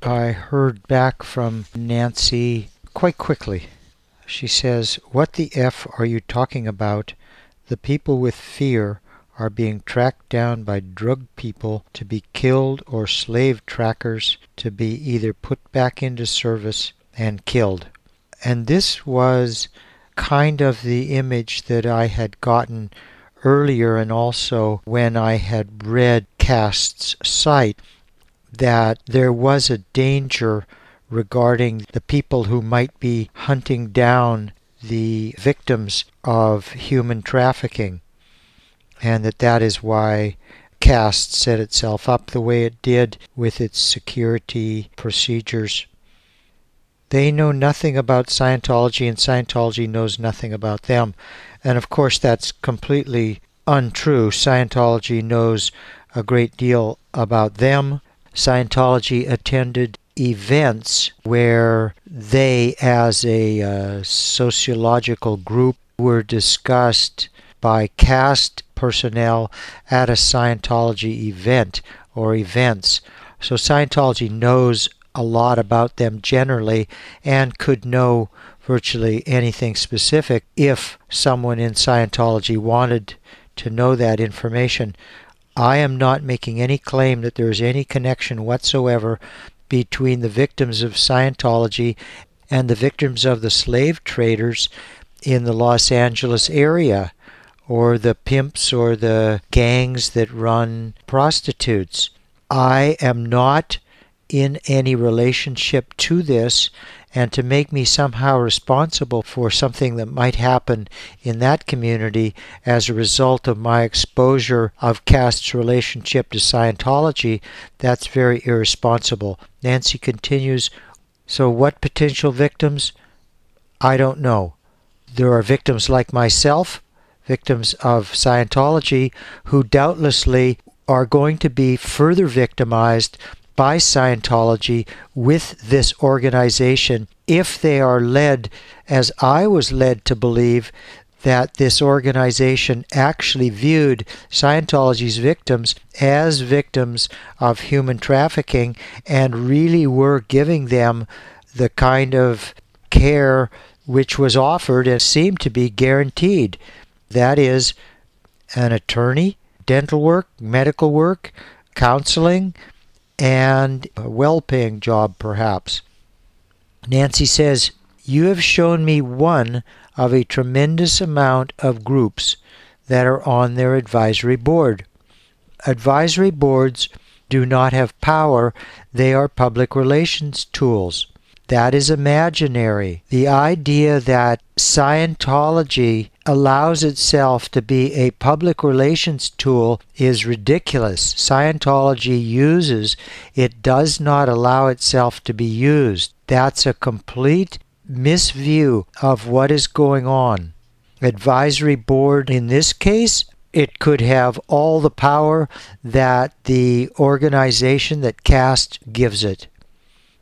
I heard back from Nancy quite quickly. She says, "What the F are you talking about? The people with fear are being tracked down by drug people to be killed or slave trackers to be either put back into service and killed." And this was kind of the image that I had gotten earlier, and also when I had read Cast's site, that there was a danger regarding the people who might be hunting down the victims of human trafficking, and that is why Cast set itself up the way it did with its security procedures. They know nothing about Scientology, and Scientology knows nothing about them. And of course that's completely untrue. Scientology knows a great deal about them. Scientology attended events where they, as a sociological group, were discussed by Cast personnel at a Scientology event or events. So Scientology knows a lot about them generally and could know virtually anything specific if someone in Scientology wanted to know that information. I am not making any claim that there is any connection whatsoever between the victims of Scientology and the victims of the slave traders in the Los Angeles area, or the pimps or the gangs that run prostitutes. I am not in any relationship to this, and to make me somehow responsible for something that might happen in that community as a result of my exposure of Cast's relationship to Scientology, that's very irresponsible. Nancy continues, "So what potential victims? I don't know. There are victims like myself, victims of Scientology, who doubtlessly are going to be further victimized by Scientology with this organization if they are led, as I was led to believe, that this organization actually viewed Scientology's victims as victims of human trafficking and really were giving them the kind of care which was offered and seemed to be guaranteed. That is, an attorney, dental work, medical work, counseling, and a well-paying job perhaps." Nancy says, "You have shown me one of a tremendous amount of groups that are on their advisory board. Advisory boards do not have power. They are public relations tools. That is imaginary. The idea that Scientology allows itself to be a public relations tool is ridiculous. Scientology uses, it does not allow itself to be used. That's a complete misview of what is going on. Advisory board, in this case, it could have all the power that the organization that Cast gives it.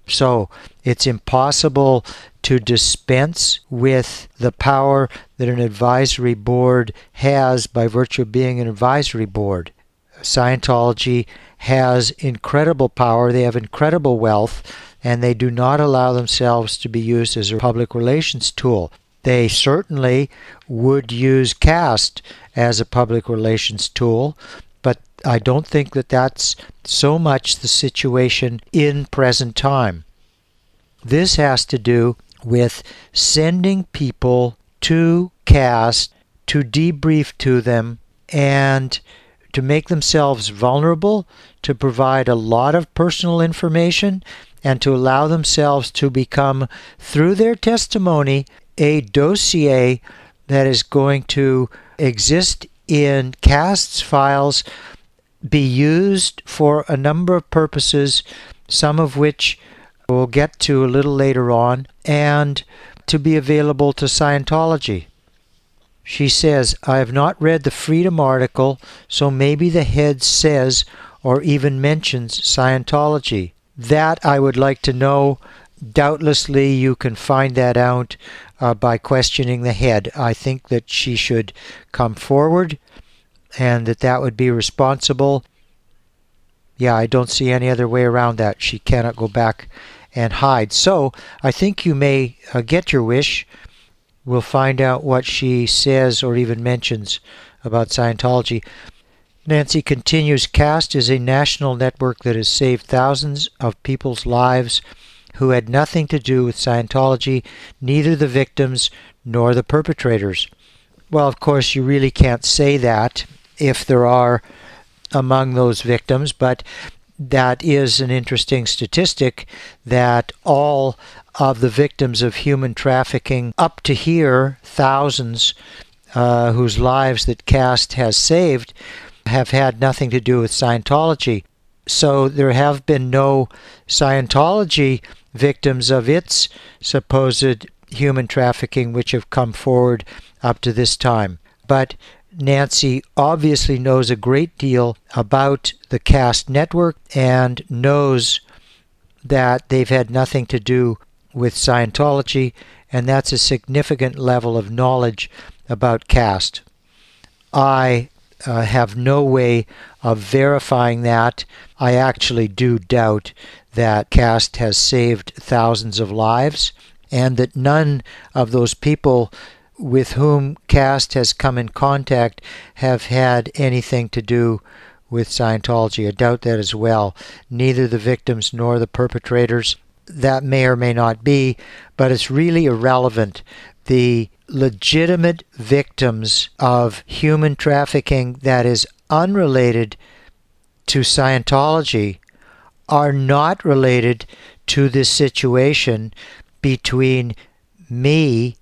So it's impossible to dispense with the power that an advisory board has by virtue of being an advisory board. Scientology has incredible power, they have incredible wealth, and they do not allow themselves to be used as a public relations tool. They certainly would use Cast as a public relations tool, but I don't think that that's so much the situation in present time. This has to do with sending people to Cast to debrief to them and to make themselves vulnerable, to provide a lot of personal information, and to allow themselves to become, through their testimony, a dossier that is going to exist in Cast's files, be used for a number of purposes, some of which we'll get to a little later on, and to be available to Scientology. She says, "I have not read the Freedom article, so maybe the head says or even mentions Scientology. That I would like to know. Doubtlessly you can find that out by questioning the head. I think that she should come forward and that would be responsible." Yeah, I don't see any other way around that. She cannot go back and hide. So I think you may get your wish. We'll find out what she says or even mentions about Scientology. Nancy continues, CAST is a national network that has saved thousands of people's lives who had nothing to do with Scientology, neither the victims nor the perpetrators. Well, of course, you really can't say that if there are among those victims, but that is an interesting statistic that all of the victims of human trafficking up to here, thousands whose lives that CAST has saved, have had nothing to do with Scientology. So there have been no Scientology victims of its supposed human trafficking which have come forward up to this time. But Nancy obviously knows a great deal about the CAST network and knows that they've had nothing to do with Scientology, and that's a significant level of knowledge about CAST. I have no way of verifying that. I actually do doubt that CAST has saved thousands of lives, and that none of those people with whom CAST has come in contact have had anything to do with Scientology. I doubt that as well. Neither the victims nor the perpetrators. That may or may not be, but it's really irrelevant. The legitimate victims of human trafficking that is unrelated to Scientology are not related to this situation between me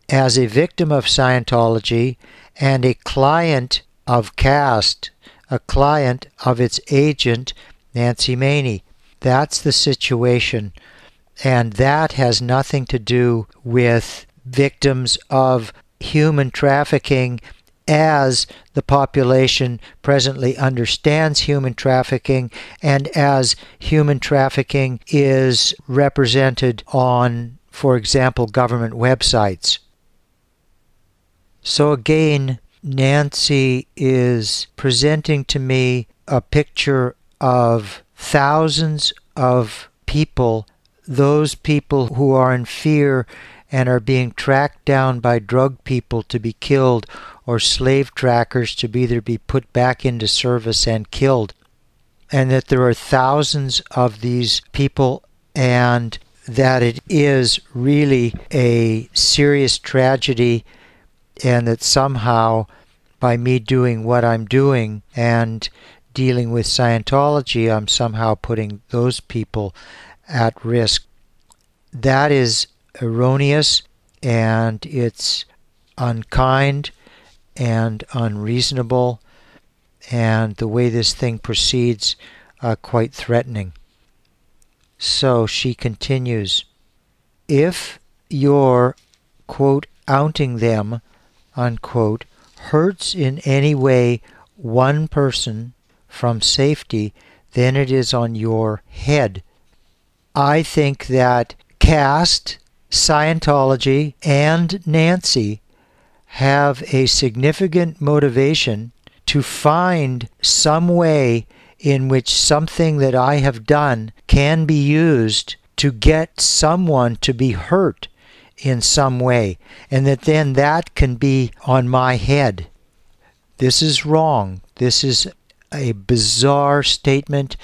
as a victim of Scientology and a client of CAST, a client of its agent, Nancy Maney. That's the situation, and that has nothing to do with victims of human trafficking as the population presently understands human trafficking and as human trafficking is represented on, for example, government websites. So again, Nancy is presenting to me a picture of thousands of people, those people who are in fear and are being tracked down by drug people to be killed, or slave trackers to either be put back into service and killed. And that there are thousands of these people, and that it is really a serious tragedy, and that somehow by me doing what I'm doing and dealing with Scientology, I'm somehow putting those people at risk. That is erroneous, and it's unkind and unreasonable, and the way this thing proceeds, quite threatening. So she continues, if you're, quote, outing them, unquote, hurts in any way one person from safety, then it is on your head. I think that CAST, Scientology, and Nancy have a significant motivation to find some way in which something that I have done can be used to get someone to be hurt in some way, and that then that can be on my head. This is wrong. This is a bizarre statement,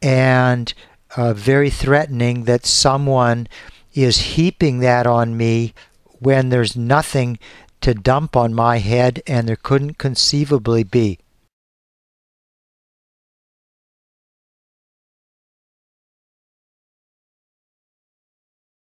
and very threatening that someone is heaping that on me when there's nothing to dump on my head, and there couldn't conceivably be.